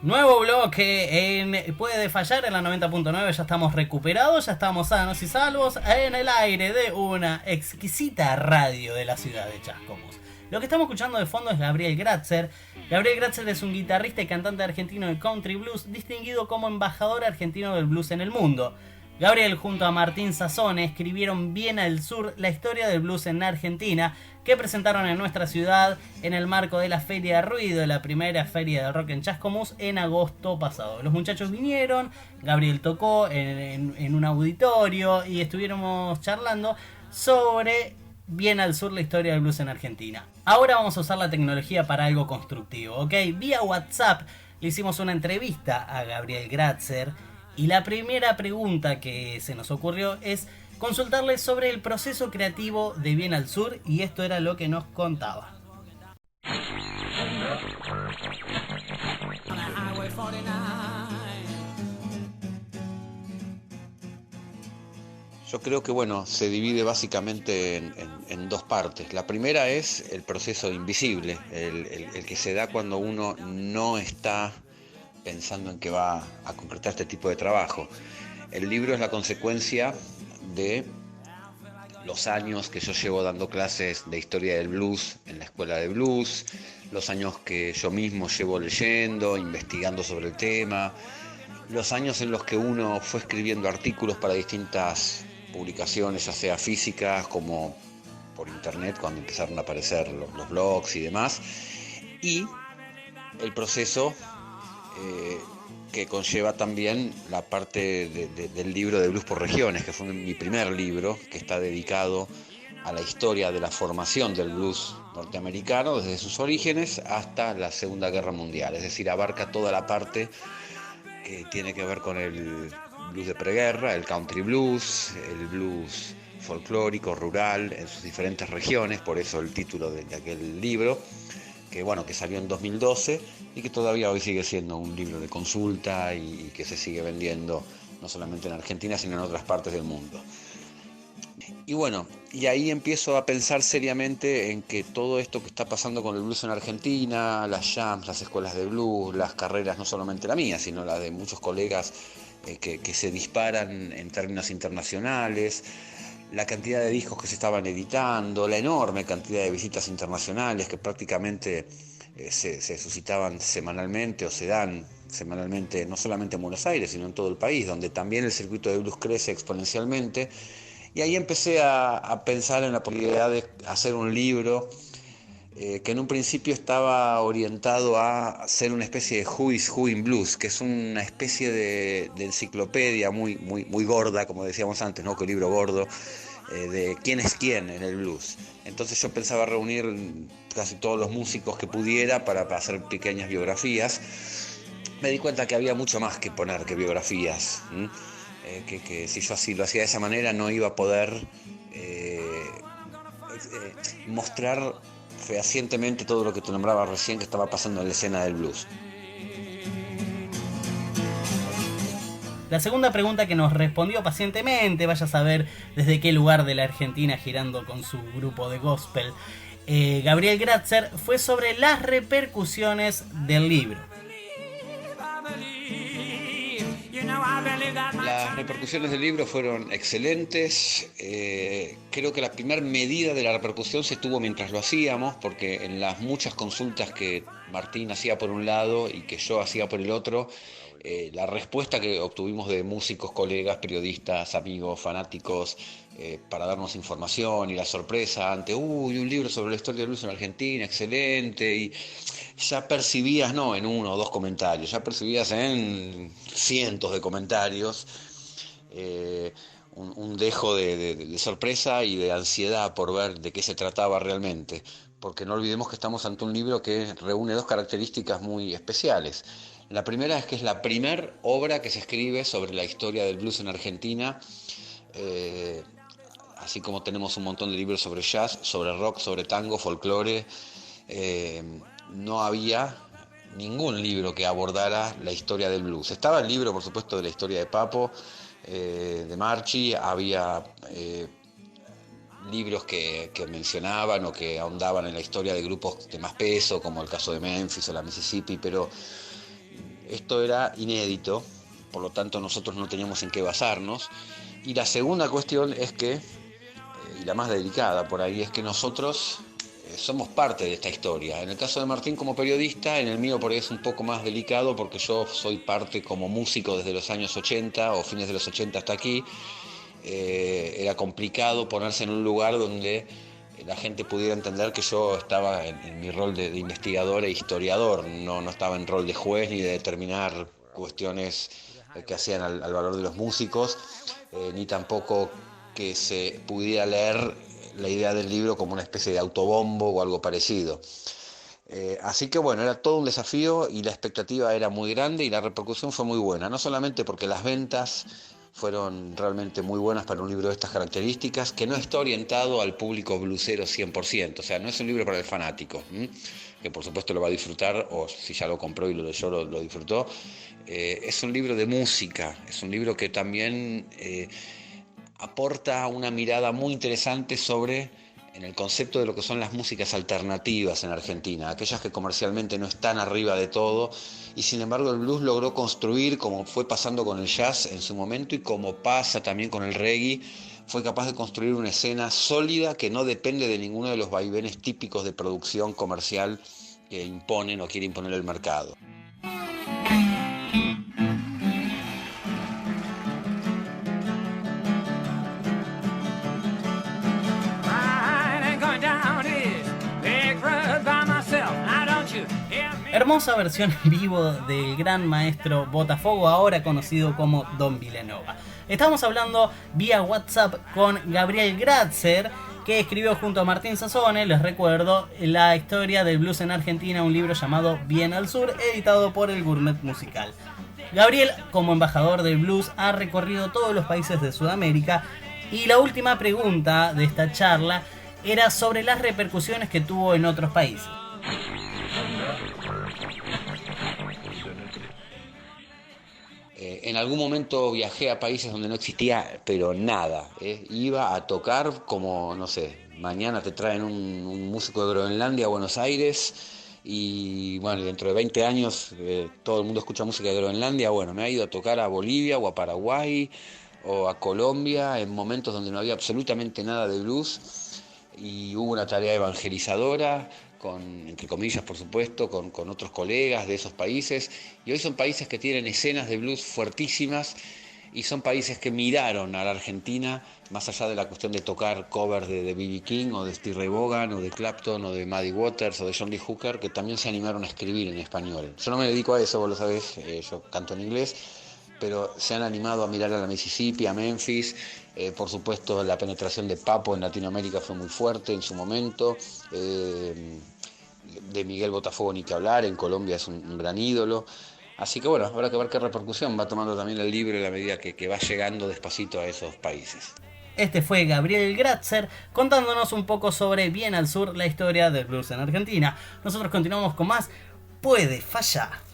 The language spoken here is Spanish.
Nuevo bloque en Puede Fallar en la 90.9, ya estamos recuperados, ya estamos sanos y salvos en el aire de una exquisita radio de la ciudad de Chascomús. Lo que estamos escuchando de fondo es Gabriel Gratzer. Gabriel Gratzer es un guitarrista y cantante argentino de country blues, distinguido como embajador argentino del blues en el mundo. Gabriel junto a Martín Sazone escribieron Bien al Sur, la historia del blues en Argentina, que presentaron en nuestra ciudad en el marco de la Feria de Ruido, la primera feria de rock en Chascomús, en agosto pasado. Los muchachos vinieron, Gabriel tocó en un auditorio y estuvimos charlando sobre Bien al Sur, la historia del blues en Argentina. Ahora vamos a usar la tecnología para algo constructivo, ¿ok? Vía WhatsApp le hicimos una entrevista a Gabriel Gratzer y la primera pregunta que se nos ocurrió es consultarle sobre el proceso creativo de Bien al Sur, y esto era lo que nos contaba. Yo creo que se divide básicamente en dos partes. La primera es el proceso invisible, el que se da cuando uno no está pensando en que va a concretar este tipo de trabajo. El libro es la consecuencia de los años que yo llevo dando clases de historia del blues en la escuela de blues, los años que yo mismo llevo leyendo, investigando sobre el tema, los años en los que uno fue escribiendo artículos para distintas publicaciones, ya sea físicas como por internet, cuando empezaron a aparecer los blogs y demás, y el proceso que conlleva también la parte del libro de Blues por Regiones, que fue mi primer libro, que está dedicado a la historia de la formación del blues norteamericano, desde sus orígenes hasta la Segunda Guerra Mundial. Es decir, abarca toda la parte que tiene que ver con el blues de preguerra, el country blues, el blues folclórico, rural, en sus diferentes regiones, por eso el título de aquel libro, que salió en 2012 y que todavía hoy sigue siendo un libro de consulta y que se sigue vendiendo no solamente en Argentina, sino en otras partes del mundo. Y ahí empiezo a pensar seriamente en que todo esto que está pasando con el blues en Argentina, las jams, las escuelas de blues, las carreras, no solamente la mía, sino la de muchos colegas que se disparan en términos internacionales, la cantidad de discos que se estaban editando, la enorme cantidad de visitas internacionales que prácticamente se suscitaban semanalmente o se dan semanalmente, no solamente en Buenos Aires, sino en todo el país, donde también el circuito de blues crece exponencialmente. Y ahí empecé a pensar en la posibilidad de hacer un libro que en un principio estaba orientado a ser una especie de Who is Who in Blues, que es una especie de enciclopedia muy gorda, como decíamos antes, ¿no? Que libro gordo, de quién es quién en el blues. Entonces yo pensaba reunir casi todos los músicos que pudiera para hacer pequeñas biografías. Me di cuenta que había mucho más que poner que biografías, que si yo así lo hacía de esa manera no iba a poder mostrar fehacientemente todo lo que te nombraba recién que estaba pasando en la escena del blues. La segunda pregunta que nos respondió pacientemente, vaya a saber desde qué lugar de la Argentina girando con su grupo de gospel, Gabriel Gratzer, fue sobre las repercusiones del libro. Las repercusiones del libro fueron excelentes. Creo que la primera medida de la repercusión se tuvo mientras lo hacíamos, porque en las muchas consultas que Martín hacía por un lado y que yo hacía por el otro, la respuesta que obtuvimos de músicos, colegas, periodistas, amigos, fanáticos, para darnos información, y la sorpresa ante un libro sobre la historia del blues en Argentina, excelente, y ya percibías no en uno o dos comentarios, ya percibías en cientos de comentarios un dejo de sorpresa y de ansiedad por ver de qué se trataba realmente, porque no olvidemos que estamos ante un libro que reúne dos características muy especiales. La primera es que es la primera obra que se escribe sobre la historia del blues en Argentina, así como tenemos un montón de libros sobre jazz, sobre rock, sobre tango, folclore. No había ningún libro que abordara la historia del blues. Estaba el libro, por supuesto, de la historia de Papo, de Marchi, había libros que mencionaban o que ahondaban en la historia de grupos de más peso, como el caso de Memphis o la Mississippi, pero Esto era inédito, por lo tanto nosotros no teníamos en qué basarnos. Y la segunda cuestión es que, y la más delicada por ahí, es que nosotros somos parte de esta historia. En el caso de Martín como periodista, en el mío por ahí es un poco más delicado porque yo soy parte como músico desde los años 80 o fines de los 80 hasta aquí. Era complicado ponerse en un lugar donde la gente pudiera entender que yo estaba en mi rol de investigador e historiador, no estaba en rol de juez ni de determinar cuestiones que hacían al valor de los músicos, ni tampoco que se pudiera leer la idea del libro como una especie de autobombo o algo parecido. Así que bueno, era todo un desafío y la expectativa era muy grande y la repercusión fue muy buena, no solamente porque las ventas fueron realmente muy buenas para un libro de estas características, que no está orientado al público blusero 100%, o sea, no es un libro para el fanático, que por supuesto lo va a disfrutar, o si ya lo compró y lo leyó, lo disfrutó. Es un libro de música, es un libro que también aporta una mirada muy interesante sobre en el concepto de lo que son las músicas alternativas en Argentina, aquellas que comercialmente no están arriba de todo, y sin embargo el blues logró construir, como fue pasando con el jazz en su momento y como pasa también con el reggae, fue capaz de construir una escena sólida que no depende de ninguno de los vaivenes típicos de producción comercial que imponen o quiere imponer el mercado. Hermosa versión en vivo del gran maestro Botafogo, ahora conocido como Don Vilanova. Estamos hablando vía WhatsApp con Gabriel Gratzer, que escribió junto a Martín Sassone, les recuerdo, la historia del blues en Argentina, un libro llamado Bien al Sur, editado por el Gourmet Musical. Gabriel, como embajador del blues, ha recorrido todos los países de Sudamérica y la última pregunta de esta charla era sobre las repercusiones que tuvo en otros países. En algún momento viajé a países donde no existía, pero nada. Iba a tocar como, no sé, mañana te traen un músico de Groenlandia a Buenos Aires y bueno, dentro de 20 años todo el mundo escucha música de Groenlandia. Bueno, me ha ido a tocar a Bolivia o a Paraguay o a Colombia en momentos donde no había absolutamente nada de blues y hubo una tarea evangelizadora, entre comillas por supuesto, con otros colegas de esos países, y hoy son países que tienen escenas de blues fuertísimas y son países que miraron a la Argentina más allá de la cuestión de tocar covers de B.B. King o de Stevie Ray Vaughan o de Clapton o de Muddy Waters o de John Lee Hooker, que también se animaron a escribir en español. Yo no me dedico a eso, vos lo sabés, yo canto en inglés, pero se han animado a mirar a la Mississippi, a Memphis. Por supuesto la penetración de Papo en Latinoamérica fue muy fuerte en su momento, de Miguel Botafogo ni que hablar, en Colombia es un gran ídolo, así que bueno, habrá que ver qué repercusión va tomando también el libro en la medida que va llegando despacito a esos países. Este fue Gabriel Gratzer contándonos un poco sobre Bien al Sur, la historia del blues en Argentina. Nosotros continuamos con más Puede Fallar.